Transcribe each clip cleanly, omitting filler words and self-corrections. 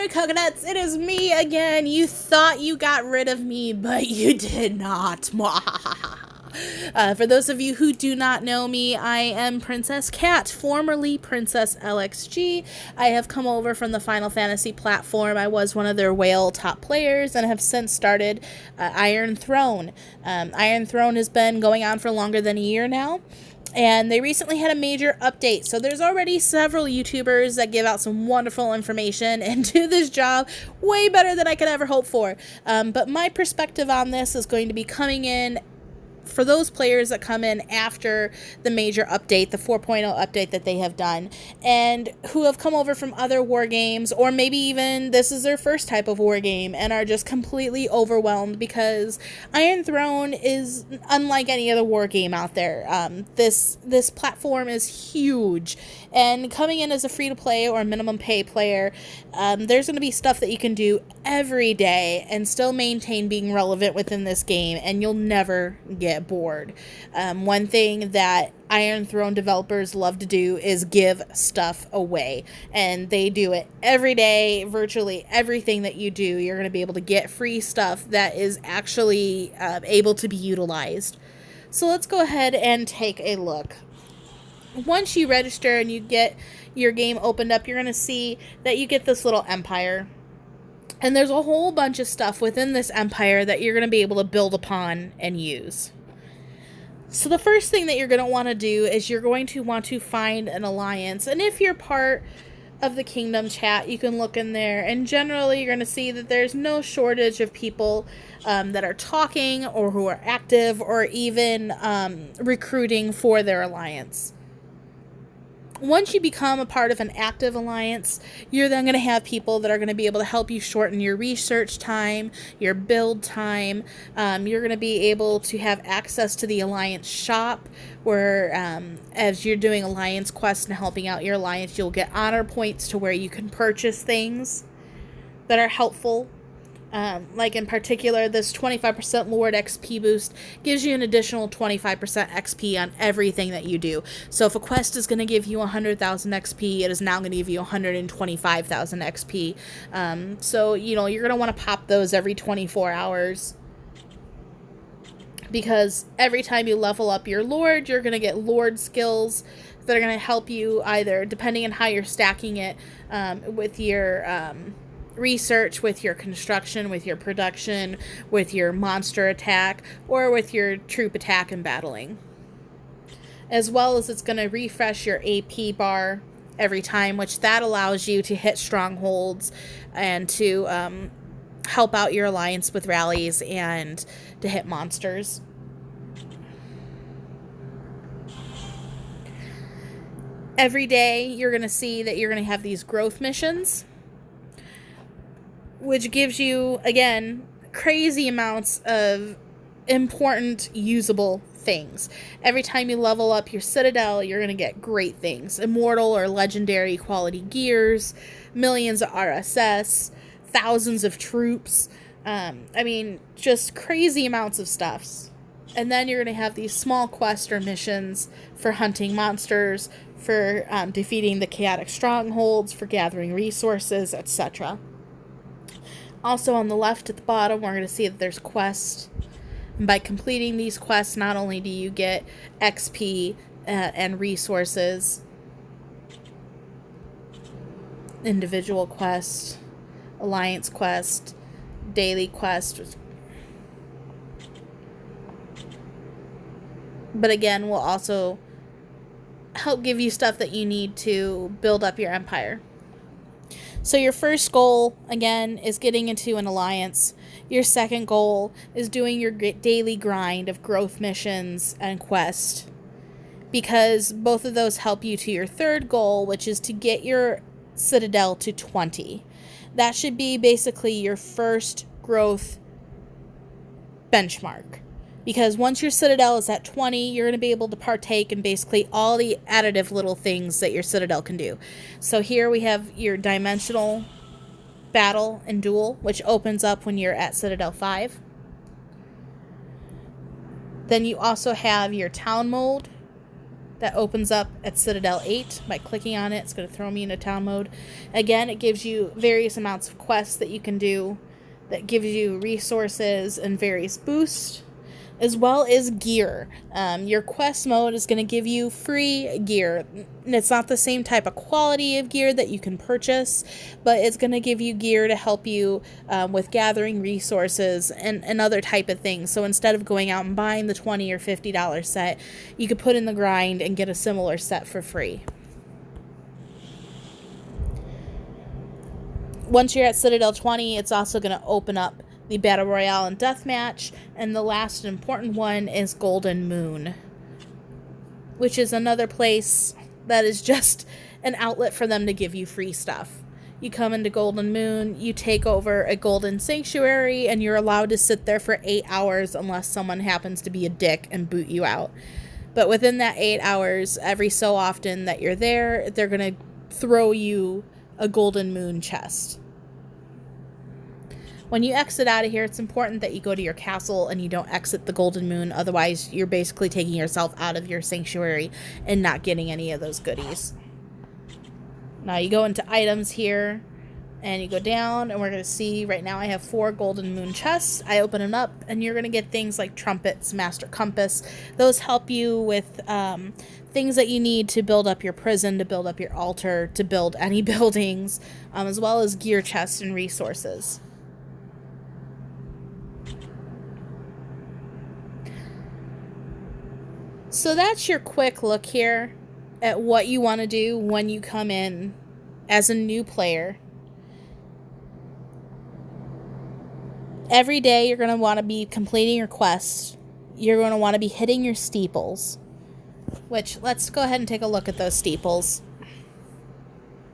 there, coconuts. It is me again. You thought you got rid of me, but you did not. For those of you who do not know me, I am Princess Cat, formerly Princess LXG. I have come over from the Final Fantasy platform. I was one of their whale top players and have since started Iron Throne. Iron Throne has been going on for longer than a year now. And they recently had a major update. So there's already several YouTubers that give out some wonderful information and do this job way better than I could ever hope for. But my perspective on this is going to be coming in for those players that come in after the major update, the 4.0 update that they have done, and who have come over from other war games, or maybe even this is their first type of war game and are just completely overwhelmed because Iron Throne is unlike any other war game out there. This platform is huge, and coming in as a free-to-play or minimum pay player, there's going to be stuff that you can do every day and still maintain being relevant within this game, and you'll never get bored. One thing that Iron Throne developers love to do is give stuff away, and they do it every day. Virtually everything that you do, you're going to be able to get free stuff that is actually able to be utilized. So let's go ahead and take a look. Once you register and you get your game opened up, you're going to see that you get this little empire. And there's a whole bunch of stuff within this empire that you're going to be able to build upon and use. So the first thing that you're going to want to do is you're going to want to find an alliance. And if you're part of the Kingdom chat, you can look in there. And generally, you're going to see that there's no shortage of people that are talking or who are active or even recruiting for their alliance. Once you become a part of an active alliance, you're then going to have people that are going to be able to help you shorten your research time, your build time. You're going to be able to have access to the alliance shop, where as you're doing alliance quests and helping out your alliance, you'll get honor points to where you can purchase things that are helpful. Like in particular, this 25% Lord XP boost gives you an additional 25% XP on everything that you do. So if a quest is going to give you 100,000 XP, it is now going to give you 125,000 XP. So, you're going to want to pop those every 24 hours. Because every time you level up your Lord, you're going to get Lord skills that are going to help you either, depending on how you're stacking it, with your research, with your construction, with your production, with your monster attack, or with your troop attack and battling. As well as it's going to refresh your AP bar every time, which that allows you to hit strongholds and to help out your alliance with rallies and to hit monsters. Every day you're going to see that you're going to have these growth missions, which gives you, again, crazy amounts of important, usable things. Every time you level up your Citadel, you're going to get great things. Immortal or legendary quality gears, millions of RSS, thousands of troops. Just crazy amounts of stuffs. And then you're going to have these small quests or missions for hunting monsters, for defeating the chaotic strongholds, for gathering resources, etc. Also on the left at the bottom, we're going to see that there's quests. And by completing these quests, not only do you get XP and resources, individual quest, alliance quest, daily quest, but again, will also help give you stuff that you need to build up your empire. So your first goal, again, is getting into an alliance. Your second goal is doing your daily grind of growth missions and quests, because both of those help you to your third goal, which is to get your Citadel to 20. That should be basically your first growth benchmark. Because once your Citadel is at 20, you're going to be able to partake in basically all the additive little things that your Citadel can do. So here we have your dimensional battle and duel, which opens up when you're at Citadel 5. Then you also have your town mode, that opens up at Citadel 8. By clicking on it, it's going to throw me into town mode. Again, it gives you various amounts of quests that you can do that gives you resources and various boosts, as well as gear. Your quest mode is going to give you free gear. It's not the same type of quality of gear that you can purchase, but it's going to give you gear to help you with gathering resources and other type of things. So instead of going out and buying the $20 or $50 set, you could put in the grind and get a similar set for free. Once you're at Citadel 20, it's also going to open up the Battle Royale and Deathmatch, and the last important one is Golden Moon, which is another place that is just an outlet for them to give you free stuff. You come into Golden Moon, you take over a golden sanctuary, and you're allowed to sit there for 8 hours unless someone happens to be a dick and boot you out. But within that 8 hours, every so often that you're there, they're going to throw you a Golden Moon chest. When you exit out of here, it's important that you go to your castle and you don't exit the Golden Moon. Otherwise, you're basically taking yourself out of your sanctuary and not getting any of those goodies. Now, you go into items here, and you go down, and we're going to see right now I have 4 Golden Moon chests. I open them up, and you're going to get things like trumpets, master compass. Those help you with things that you need to build up your prison, to build up your altar, to build any buildings, as well as gear chests and resources. So that's your quick look here at what you want to do when you come in as a new player. Every day you're going to want to be completing your quests. You're going to want to be hitting your steeples. Which, let's go ahead and take a look at those steeples.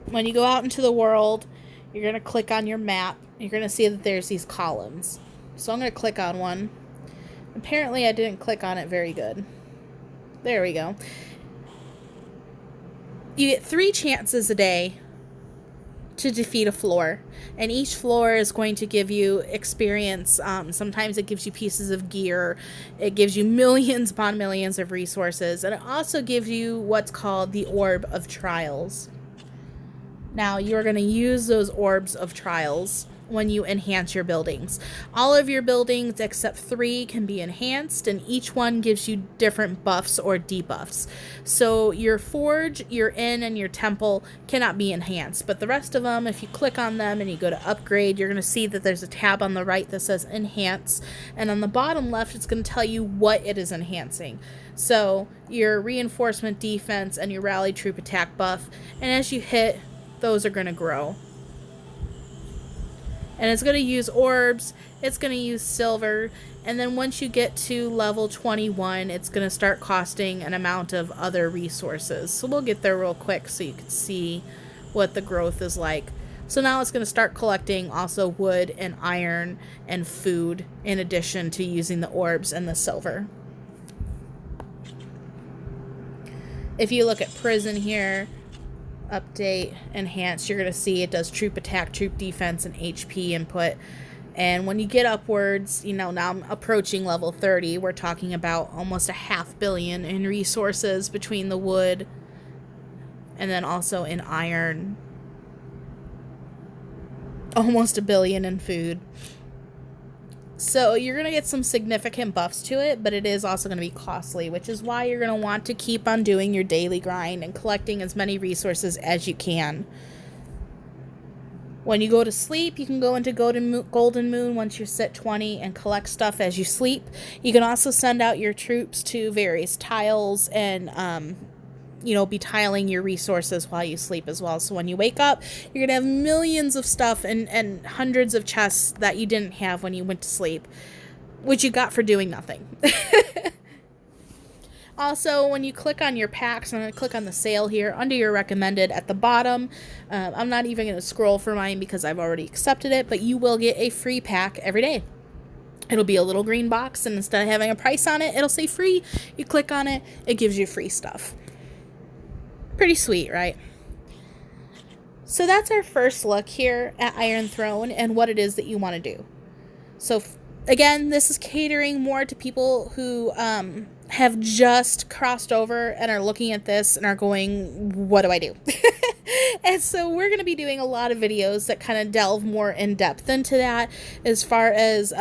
When you go out into the world, you're going to click on your map. You're going to see that there's these columns. So I'm going to click on one. Apparently I didn't click on it very good. There we go. You get 3 chances a day to defeat a floor, and each floor is going to give you experience. Sometimes it gives you pieces of gear, it gives you millions upon millions of resources, and it also gives you what's called the Orb of Trials. Now, you're going to use those Orbs of Trials when you enhance your buildings. All of your buildings except 3 can be enhanced, and each one gives you different buffs or debuffs. So your forge, your inn, and your temple cannot be enhanced, but the rest of them, if you click on them and you go to upgrade, you're going to see that there's a tab on the right that says enhance, and on the bottom left it's going to tell you what it is enhancing. So your reinforcement defense and your rally troop attack buff, and as you hit, those are going to grow. And it's going to use orbs, it's going to use silver, and then once you get to level 21, it's going to start costing an amount of other resources. So we'll get there real quick so you can see what the growth is like. So now it's going to start collecting also wood and iron and food in addition to using the orbs and the silver. If you look at prison here, update, enhance, you're going to see it does troop attack, troop defense, and HP input. And when you get upwards, now I'm approaching level 30, we're talking about almost 500 million in resources between the wood and then also in iron. Almost 1 billion in food. So you're going to get some significant buffs to it, but it is also going to be costly, which is why you're going to want to keep on doing your daily grind and collecting as many resources as you can. When you go to sleep, you can go into Golden Moon once you're set 20 and collect stuff as you sleep. You can also send out your troops to various tiles and be tiling your resources while you sleep as well. So when you wake up, you're going to have millions of stuff and hundreds of chests that you didn't have when you went to sleep, which you got for doing nothing. Also, when you click on your packs, I'm going to click on the sale here under your recommended at the bottom. I'm not even going to scroll for mine because I've already accepted it, but you will get a free pack every day. It'll be a little green box, and instead of having a price on it, it'll say free. You click on it, it gives you free stuff. Pretty sweet, right? So that's our first look here at Iron Throne and what it is that you want to do. So Again, this is catering more to people who have just crossed over and are looking at this and are going, what do I do? And so we're going to be doing a lot of videos that kind of delve more in depth into that, as far as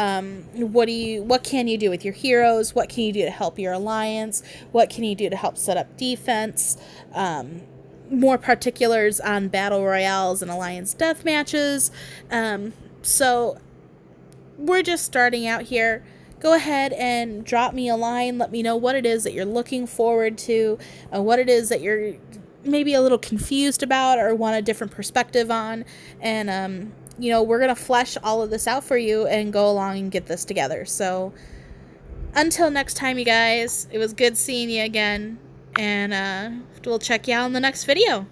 what can you do with your heroes, what can you do to help your alliance, what can you do to help set up defense, more particulars on battle royales and alliance death matches. So we're just starting out here. Go ahead and drop me a line. Let me know what it is that you're looking forward to, what it is that you're maybe a little confused about or want a different perspective on. And, we're going to flesh all of this out for you and go along and get this together. So until next time, you guys, it was good seeing you again. And we'll check you out in the next video.